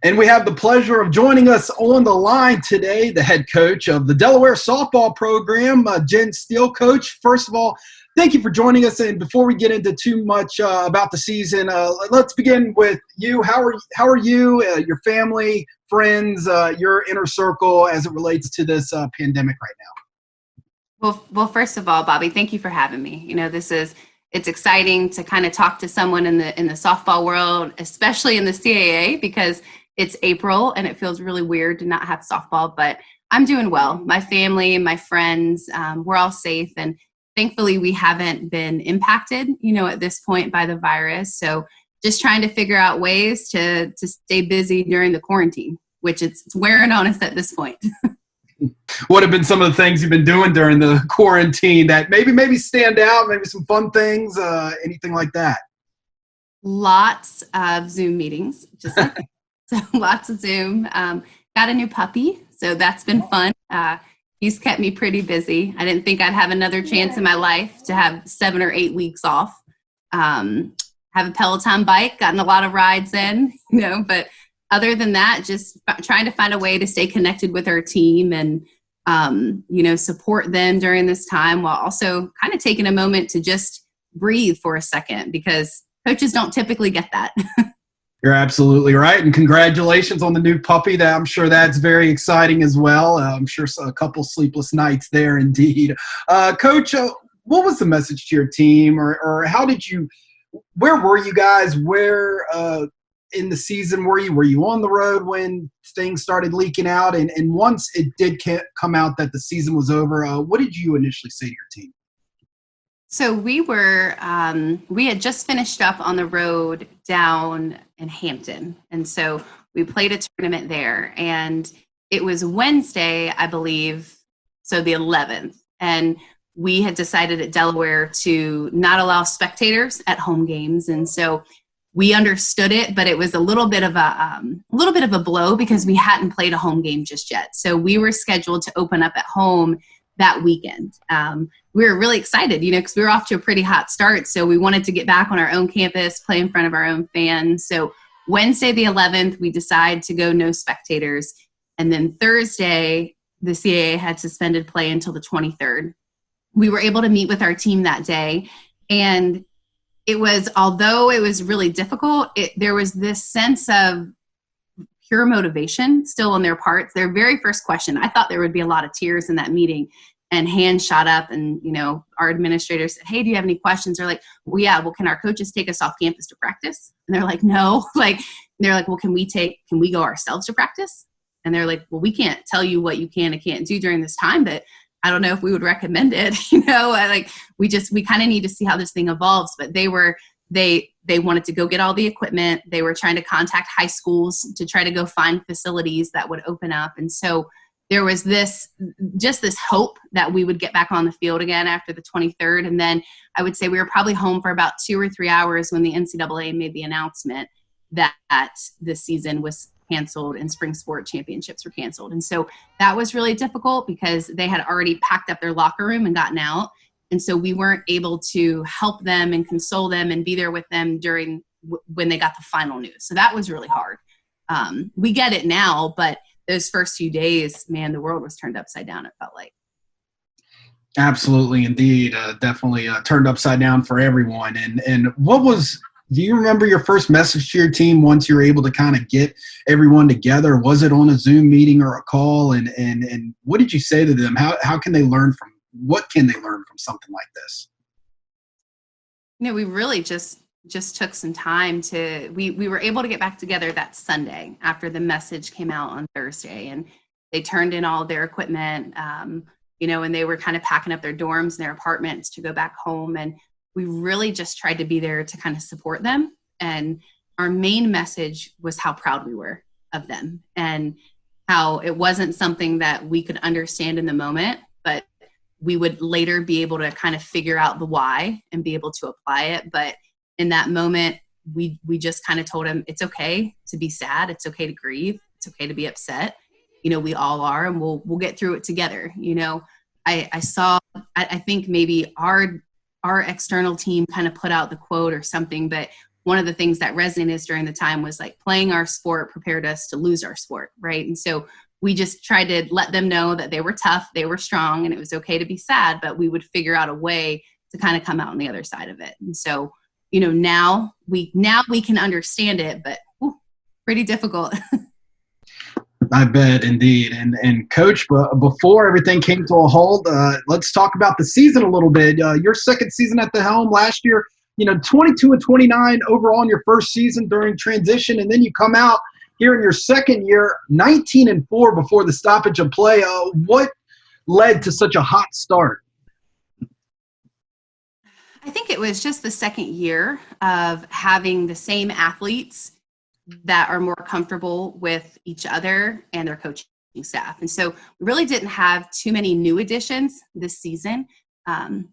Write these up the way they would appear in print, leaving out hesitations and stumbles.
And we have the pleasure of joining us on the line today, the head coach of the Delaware softball program, Jen Steele. Coach, first of all, thank you for joining us. And before we get into too much about the season, let's begin with you. How are you, your family, friends, your inner circle as it relates to this pandemic right now? Well, first of all, Bobby, thank you for having me. It's exciting to kind of talk to someone in the softball world, especially in the CAA, because it's April and it feels really weird to not have softball, but I'm doing well. My family, my friends, we're all safe. And thankfully we haven't been impacted, at this point by the virus. So just trying to figure out ways to stay busy during the quarantine, which it's wearing on us at this point. What have been some of the things you've been doing during the quarantine that maybe stand out, maybe some fun things, anything like that? Lots of Zoom meetings, just like so lots of Zoom. Got a new puppy, so that's been fun. He's kept me pretty busy. I didn't think I'd have another chance in my life to have 7 or 8 weeks off. Have a Peloton bike, gotten a lot of rides in, but other than that, just trying to find a way to stay connected with our team and, support them during this time while also kind of taking a moment to just breathe for a second, because coaches don't typically get that. You're absolutely right. And congratulations on the new puppy. I'm sure that's very exciting as well. I'm sure a couple sleepless nights there indeed. Coach, what was the message to your team, or where were you guys? Where in the season were you? Were you on the road when things started leaking out? And once it did come out that the season was over, what did you initially say to your team? So we had just finished up on the road down in Hampton. And so we played a tournament there, and it was Wednesday, I believe, so the 11th. And we had decided at Delaware to not allow spectators at home games. And so we understood it, but it was a little bit of a blow because we hadn't played a home game just yet. So we were scheduled to open up at home that weekend. We were really excited, because we were off to a pretty hot start. So we wanted to get back on our own campus, play in front of our own fans. So Wednesday, the 11th, we decided to go no spectators. And then Thursday, the CAA had suspended play until the 23rd. We were able to meet with our team that day. And although it was really difficult, there was this sense of pure motivation still on their parts. Their very first question, I thought there would be a lot of tears in that meeting, and hands shot up, and our administrator said, "Hey, do you have any questions?" They're like, "Well, yeah, can our coaches take us off campus to practice?" And they're like, "No." They're like, "Well, can we go ourselves to practice?" And they're like, "Well, we can't tell you what you can and can't do during this time, but I don't know if we would recommend it." We kind of need to see how this thing evolves. But they wanted to go get all the equipment. They were trying to contact high schools to try to go find facilities that would open up. And so there was this hope that we would get back on the field again after the 23rd. And then I would say we were probably home for about 2 or 3 hours when the NCAA made the announcement that the season was canceled and spring sport championships were canceled. And so that was really difficult because they had already packed up their locker room and gotten out. And so we weren't able to help them and console them and be there with them when they got the final news. So that was really hard. We get it now, but those first few days, man, the world was turned upside down, it felt like. Absolutely, indeed. Definitely turned upside down for everyone. And do you remember your first message to your team once you were able to kind of get everyone together? Was it on a Zoom meeting or a call? And what did you say to them? How can they learn from, what can they learn from something like this? We really just took some time we were able to get back together that Sunday after the message came out on Thursday, and they turned in all their equipment, and they were kind of packing up their dorms and their apartments to go back home. And we really just tried to be there to kind of support them. And our main message was how proud we were of them and how it wasn't something that we could understand in the moment, but we would later be able to kind of figure out the why and be able to apply it. But in that moment, we just kind of told them it's okay to be sad. It's okay to grieve. It's okay to be upset. We all are, and we'll get through it together. I think maybe our our external team kind of put out the quote or something, but one of the things that resonated during the time was like playing our sport prepared us to lose our sport, right? And so we just tried to let them know that they were tough, they were strong, and it was okay to be sad, but we would figure out a way to kind of come out on the other side of it. And so, now we can understand it, but pretty difficult. I bet, indeed. And Coach, before everything came to a halt, let's talk about the season a little bit. Your second season at the helm last year, 22 and 29 overall in your first season during transition, and then you come out here in your second year, 19 and 4 before the stoppage of play. What led to such a hot start? I think it was just the second year of having the same athletes that are more comfortable with each other and their coaching staff. And so we really didn't have too many new additions this season.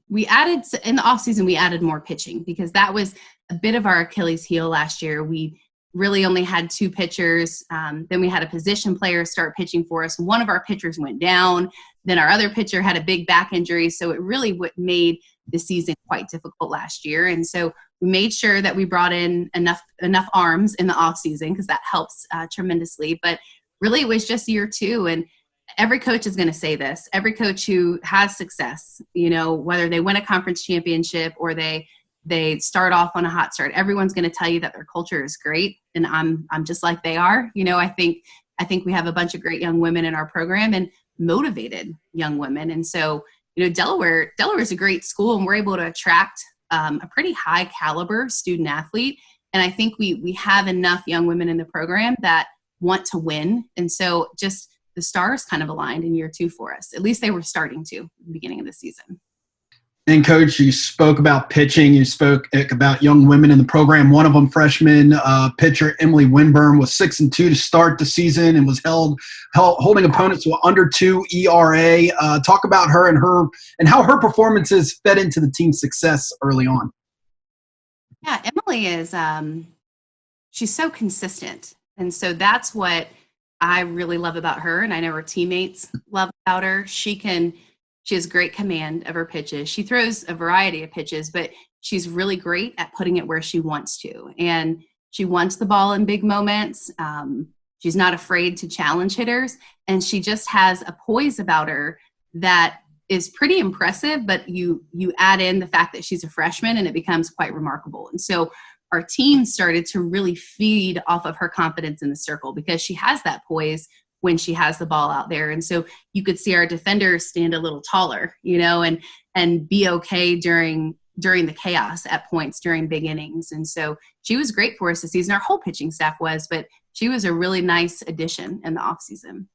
We added, in the off season, we added more pitching because that was a bit of our Achilles heel last year. We really only had 2 pitchers. Then we had a position player start pitching for us. One of our pitchers went down. Then our other pitcher had a big back injury. So it really made the season quite difficult last year. And so we made sure that we brought in enough arms in the off season because that helps tremendously. But really it was just year 2. And every coach is going to say this. Every coach who has success, whether they win a conference championship or they start off on a hot start, everyone's going to tell you that their culture is great. And I'm just like they are. I think we have a bunch of great young women in our program and motivated young women. And so, Delaware is a great school, and we're able to attract a pretty high caliber student athlete. And I think we have enough young women in the program that want to win. And so just the stars kind of aligned in year 2 for us. At least they were starting to at the beginning of the season. And Coach, you spoke about pitching. You spoke about young women in the program. One of them, freshman pitcher Emily Winburn, was 6-2 to start the season and was holding opponents to an under 2 ERA. Talk about her and how her performances fed into the team's success early on. Yeah, Emily is she's so consistent, and so that's what I really love about her, and I know her teammates love about her. She has great command of her pitches. She throws a variety of pitches, but she's really great at putting it where she wants to. And she wants the ball in big moments. She's not afraid to challenge hitters. And she just has a poise about her that is pretty impressive, but you add in the fact that she's a freshman and it becomes quite remarkable. And so our team started to really feed off of her confidence in the circle because she has that poise when she has the ball out there. And so you could see our defenders stand a little taller, and be okay during the chaos at points during big innings. And so she was great for us this season. Our whole pitching staff was, but she was a really nice addition in the offseason.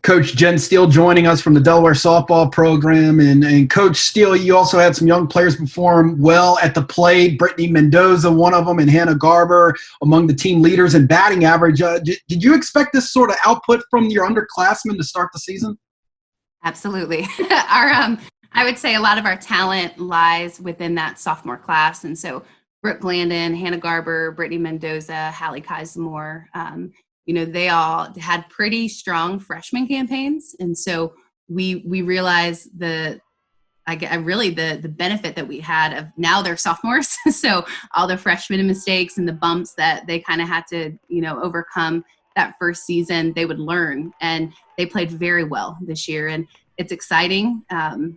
Coach Jen Steele joining us from the Delaware softball program. And Coach Steele, you also had some young players perform well at the plate. Brittany Mendoza, one of them, and Hannah Garber among the team leaders in batting average. Did you expect this sort of output from your underclassmen to start the season? Absolutely. I would say a lot of our talent lies within that sophomore class. And so Brooke Glandon, Hannah Garber, Brittany Mendoza, Hallie Kaisamore, they all had pretty strong freshman campaigns. And so we realized the benefit that we had of now they're sophomores. So all the freshman mistakes and the bumps that they kind of had to, overcome that first season, they would learn, and they played very well this year. And it's exciting.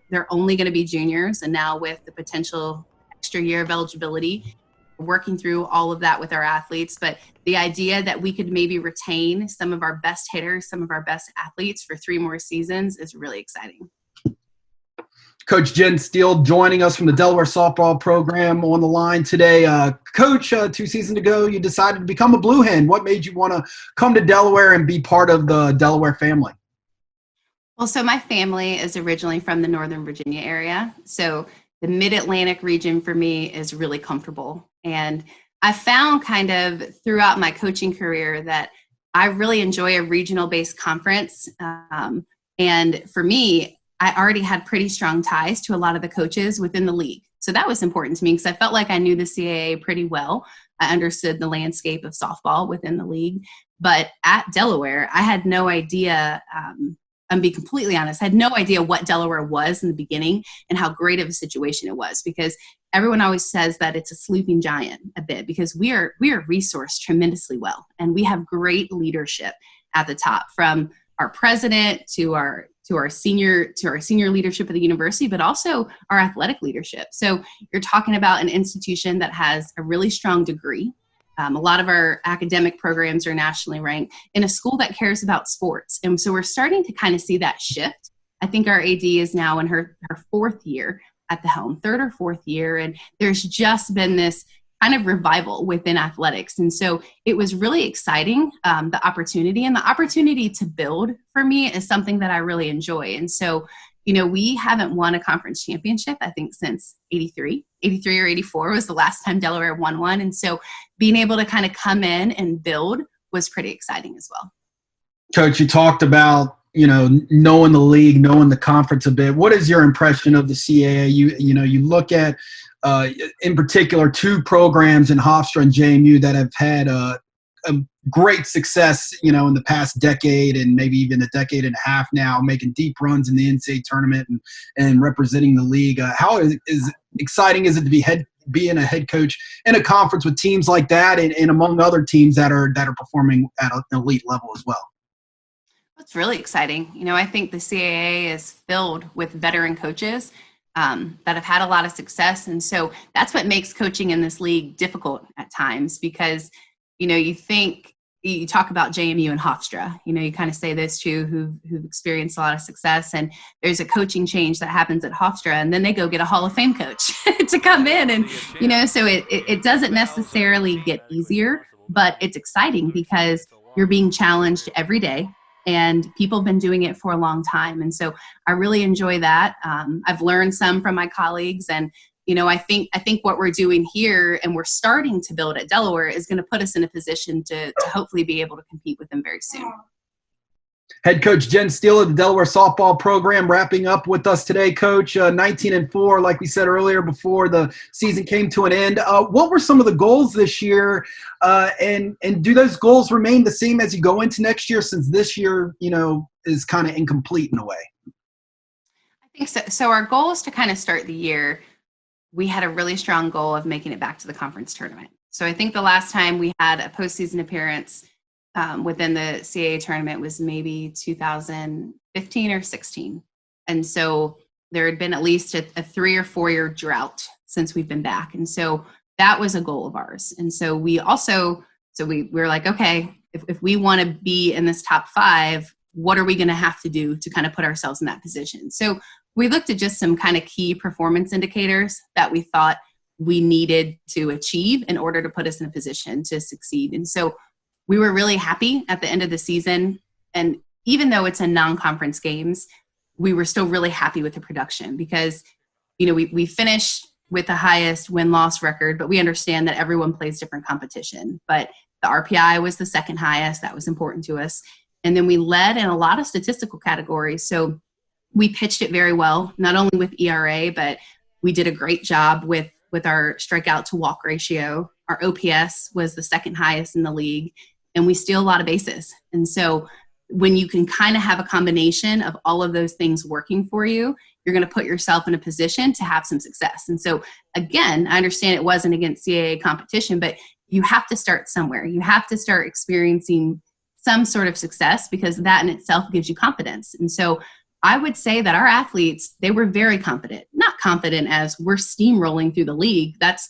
They're only going to be juniors. And now with the potential extra year of eligibility, working through all of that with our athletes. But the idea that we could maybe retain some of our best hitters, some of our best athletes for 3 more seasons is really exciting. Coach Jen Steele joining us from the Delaware softball program on the line today. Coach, 2 seasons ago, you decided to become a Blue Hen. What made you want to come to Delaware and be part of the Delaware family? Well, so my family is originally from the Northern Virginia area. So the Mid-Atlantic region for me is really comfortable. And I found kind of throughout my coaching career that I really enjoy a regional-based conference. And for me, I already had pretty strong ties to a lot of the coaches within the league. So that was important to me because I felt like I knew the CAA pretty well. I understood the landscape of softball within the league. But at Delaware, I had no idea I'm being completely honest, I had no idea what Delaware was in the beginning and how great of a situation it was, because everyone always says that it's a sleeping giant a bit, because we are resourced tremendously well. And we have great leadership at the top, from our president to our senior leadership of the university, but also our athletic leadership. So you're talking about an institution that has a really strong degree. A lot of our academic programs are nationally ranked, in a school that cares about sports. And so we're starting to kind of see that shift. I think our AD is now in her fourth year at the helm, third or fourth year. And there's just been this kind of revival within athletics. And so it was really exciting, the opportunity to build for me is something that I really enjoy. And so, we haven't won a conference championship, I think, since 83 or 84 was the last time Delaware won one. And so being able to kind of come in and build was pretty exciting as well. Coach, you talked about, knowing the league, knowing the conference a bit. What is your impression of the CAA? You look at, in particular, two programs in Hofstra and JMU that have had a great success, in the past decade and maybe even a decade and a half now, making deep runs in the NCAA tournament and representing the league. How exciting is it to being a head coach in a conference with teams like that and among other teams that are performing at an elite level as well? It's really exciting. I think the CAA is filled with veteran coaches that have had a lot of success. And so that's what makes coaching in this league difficult at times, because, you talk about JMU and Hofstra, you kind of say those two who've experienced a lot of success, and there's a coaching change that happens at Hofstra, and then they go get a Hall of Fame coach to come in. And, so it doesn't necessarily get easier, but it's exciting because you're being challenged every day. And people have been doing it for a long time. And so I really enjoy that. I've learned some from my colleagues. And, I think what we're doing here, and we're starting to build at Delaware, is going to put us in a position to hopefully be able to compete with them very soon. Head coach Jen Steele of the Delaware softball program wrapping up with us today, Coach. 19-4, like we said earlier, before the season came to an end. What were some of the goals this year, and do those goals remain the same as you go into next year, since this year, is kind of incomplete in a way? I think so. So our goal is to kind of start the year. We had a really strong goal of making it back to the conference tournament. So I think the last time we had a postseason appearance within the CAA tournament was maybe 2015 or 16. And so there had been at least a 3 or 4 year drought since we've been back. And so that was a goal of ours. And so we were like, okay, if we want to be in this top 5, what are we going to have to do to kind of put ourselves in that position? So we looked at just some kind of key performance indicators that we thought we needed to achieve in order to put us in a position to succeed. And so we were really happy at the end of the season. And even though it's a non-conference games, we were still really happy with the production, because, we finished with the highest win-loss record, but we understand that everyone plays different competition. But the RPI was the second highest. That was important to us. And then we led in a lot of statistical categories. So we pitched it very well, not only with ERA, but we did a great job with our strikeout to walk ratio. Our OPS was the second highest in the league, and we steal a lot of bases. And so when you can kind of have a combination of all of those things working for you, you're going to put yourself in a position to have some success. And so again, I understand it wasn't against CAA competition, but you have to start somewhere. You have to start experiencing some sort of success, because that in itself gives you confidence. And so I would say that our athletes, they were very confident, not confident as we're steamrolling through the league. That's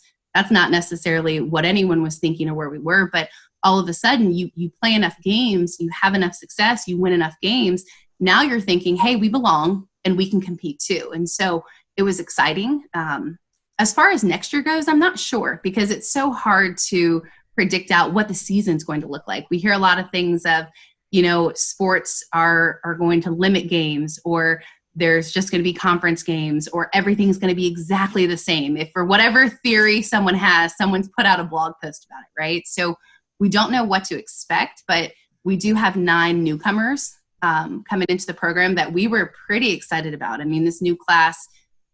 not necessarily what anyone was thinking or where we were, but all of a sudden you play enough games, you have enough success, you win enough games. Now you're thinking, hey, we belong and we can compete too. And so it was exciting. As far as next year goes, I'm not sure, because it's so hard to predict out what the season's going to look like. We hear a lot of things of, sports are going to limit games, or there's just going to be conference games, or everything's going to be exactly the same. If for whatever theory someone has, someone's put out a blog post about it, right? So we don't know what to expect, but we do have 9 newcomers coming into the program that we were pretty excited about. I mean, this new class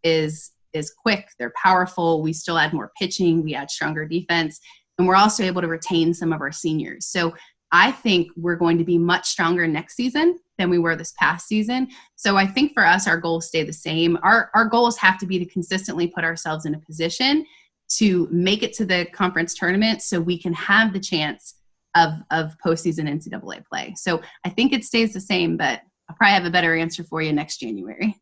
is quick. They're powerful. We still add more pitching. We add stronger defense. And we're also able to retain some of our seniors. So I think we're going to be much stronger next season than we were this past season. So I think for us, our goals stay the same. Our goals have to be to consistently put ourselves in a position to make it to the conference tournament so we can have the chance of postseason NCAA play. So I think it stays the same, but I'll probably have a better answer for you next January.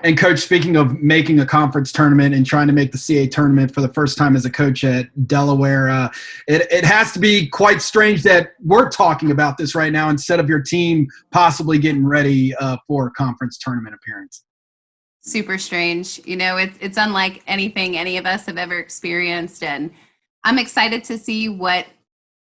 And Coach, speaking of making a conference tournament and trying to make the CAA tournament for the first time as a coach at Delaware, it has to be quite strange that we're talking about this right now instead of your team possibly getting ready for a conference tournament appearance. Super strange. You know, it's unlike anything any of us have ever experienced. And I'm excited to see what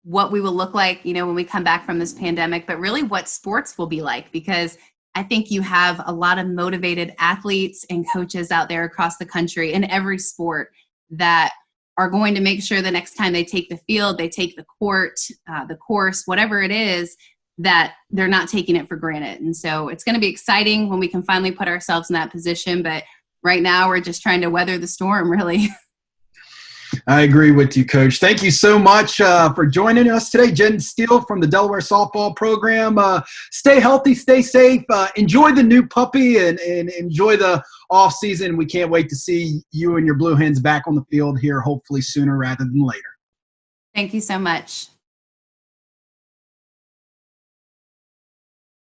we will look like, you know, when we come back from this pandemic, but really what sports will be like, because I think you have a lot of motivated athletes and coaches out there across the country in every sport that are going to make sure the next time they take the field, they take the court, the course, whatever it is, that they're not taking it for granted. And so it's going to be exciting when we can finally put ourselves in that position. But right now we're just trying to weather the storm, really. I agree with you, Coach. Thank you so much for joining us today. Jen Steele from the Delaware softball program. Stay healthy, stay safe, enjoy the new puppy, and enjoy the off season. We can't wait to see you and your Blue Hens back on the field here, hopefully sooner rather than later. Thank you so much.